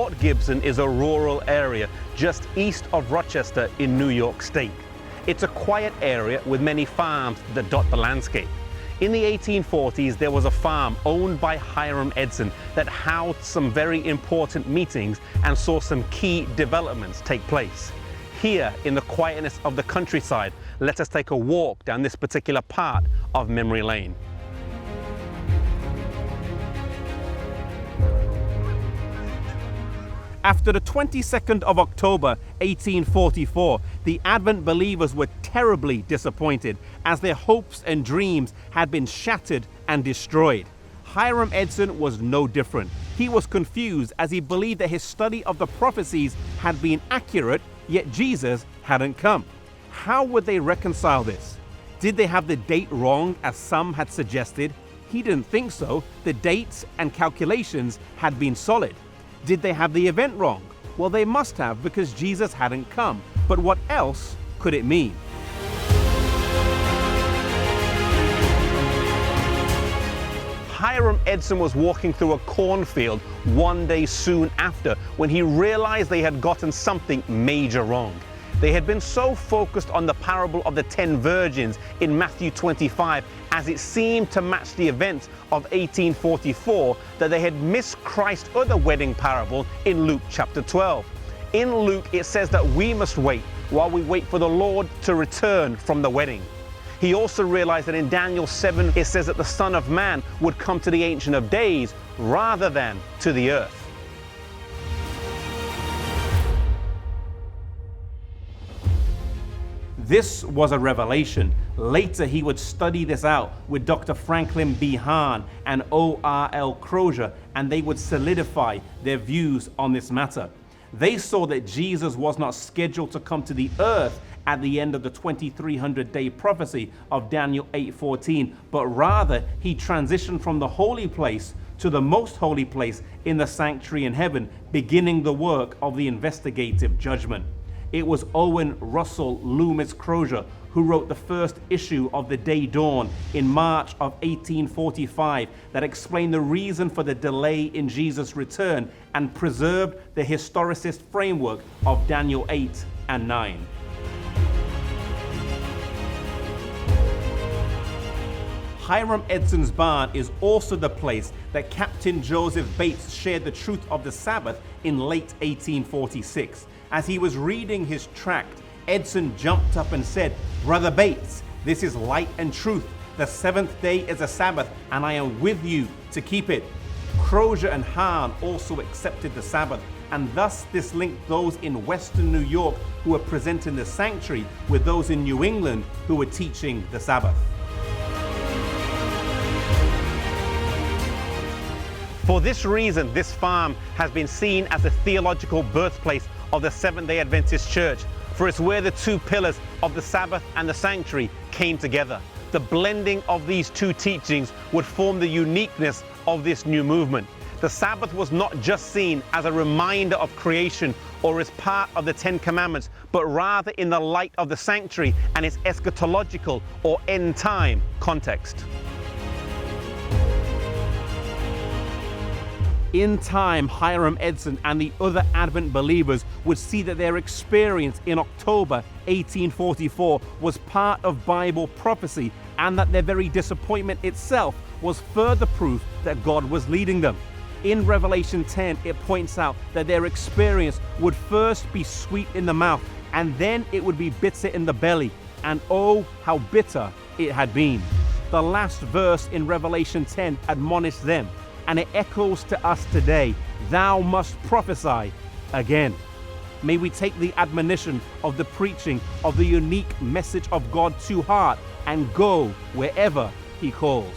Port Gibson is a rural area just east of Rochester in New York State. It's a quiet area with many farms that dot the landscape. In the 1840s, there was a farm owned by Hiram Edson that housed some very important meetings and saw some key developments take place. Here, in the quietness of the countryside, let us take a walk down this particular part of Memory Lane. After the 22nd of October, 1844, the Advent believers were terribly disappointed as their hopes and dreams had been shattered and destroyed. Hiram Edson was no different. He was confused as he believed that his study of the prophecies had been accurate, yet Jesus hadn't come. How would they reconcile this? Did they have the date wrong as some had suggested? He didn't think so. The dates and calculations had been solid. Did they have the event wrong? Well, they must have, because Jesus hadn't come. But what else could it mean? Hiram Edson was walking through a cornfield one day soon after when he realized they had gotten something major wrong. They had been so focused on the parable of the 10 virgins in Matthew 25 as it seemed to match the events of 1844 that they had missed Christ's other wedding parable in Luke chapter 12. In Luke, it says that we must wait while we wait for the Lord to return from the wedding. He also realized that in Daniel 7, it says that the Son of Man would come to the Ancient of Days rather than to the earth. This was a revelation. Later, he would study this out with Dr. Franklin B. Hahn and O.R.L. Crozier, and they would solidify their views on this matter. They saw that Jesus was not scheduled to come to the earth at the end of the 2300-day prophecy of Daniel 8:14, but rather he transitioned from the holy place to the most holy place in the sanctuary in heaven, beginning the work of the investigative judgment. It was Owen Russell Loomis Crozier who wrote the first issue of The Day Dawn in March of 1845 that explained the reason for the delay in Jesus' return and preserved the historicist framework of Daniel 8 and 9. Hiram Edson's barn is also the place that Captain Joseph Bates shared the truth of the Sabbath in late 1846. As he was reading his tract, Edson jumped up and said, "Brother Bates, this is light and truth. The seventh day is a Sabbath, and I am with you to keep it." Crozier and Hahn also accepted the Sabbath, and thus this linked those in Western New York who were presenting the sanctuary with those in New England who were teaching the Sabbath. For this reason, this farm has been seen as the theological birthplace of the Seventh-day Adventist Church, for it's where the two pillars of the Sabbath and the sanctuary came together. The blending of these two teachings would form the uniqueness of this new movement. The Sabbath was not just seen as a reminder of creation or as part of the Ten Commandments, but rather in the light of the sanctuary and its eschatological or end-time context. In time, Hiram Edson and the other Advent believers would see that their experience in October 1844 was part of Bible prophecy, and that their very disappointment itself was further proof that God was leading them. In Revelation 10, it points out that their experience would first be sweet in the mouth, and then it would be bitter in the belly. And oh, how bitter it had been. The last verse in Revelation 10 admonished them, and it echoes to us today: "Thou must prophesy again." May we take the admonition of the preaching of the unique message of God to heart and go wherever He calls.